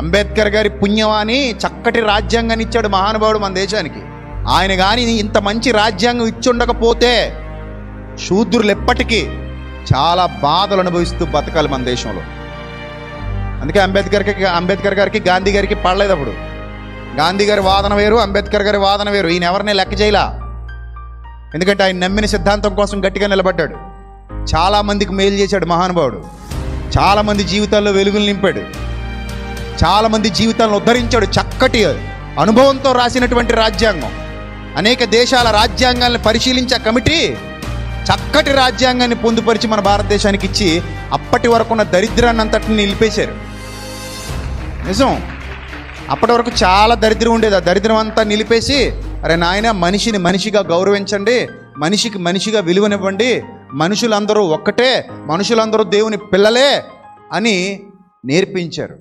అంబేద్కర్ గారి పుణ్యమాని చక్కటి రాజ్యాంగాన్ని ఇచ్చాడు మహానుభావుడు మన దేశానికి. ఆయన కానీ ఇంత మంచి రాజ్యాంగం ఇచ్చుండకపోతే శూద్రులు ఎప్పటికీ చాలా బాధలు అనుభవిస్తూ బతకాలి మన దేశంలో. అందుకే అంబేద్కర్ గారికి గాంధీ గారికి పడలేదు. అప్పుడు గాంధీ గారి వాదన వేరు, అంబేద్కర్ గారి వాదన వేరు. ఈయన ఎవరిని లెక్క చేయలా, ఎందుకంటే ఆయన నమ్మిన సిద్ధాంతం కోసం గట్టిగా నిలబడ్డాడు. చాలామందికి మేలు చేశాడు మహానుభావుడు. చాలామంది జీవితాల్లో వెలుగులు నింపాడు, చాలామంది జీవితాలను ఉద్ధరించాడు. చక్కటి అనుభవంతో రాసినటువంటి రాజ్యాంగం. అనేక దేశాల రాజ్యాంగాలను పరిశీలించే కమిటీ చక్కటి రాజ్యాంగాన్ని పొందుపరిచి మన భారతదేశానికి ఇచ్చి అప్పటి వరకు ఉన్న దరిద్రాన్ని అంతటిని నిలిపేశారు. నిజం, అప్పటి వరకు చాలా దరిద్రం ఉండేది. ఆ దరిద్రం అంతా నిలిపేసి, అరే నాయన, మనిషిని మనిషిగా గౌరవించండి, మనిషికి మనిషిగా విలువనివ్వండి, మనుషులందరూ ఒక్కటే, మనుషులందరూ దేవుని పిల్లలే అని నేర్పించారు.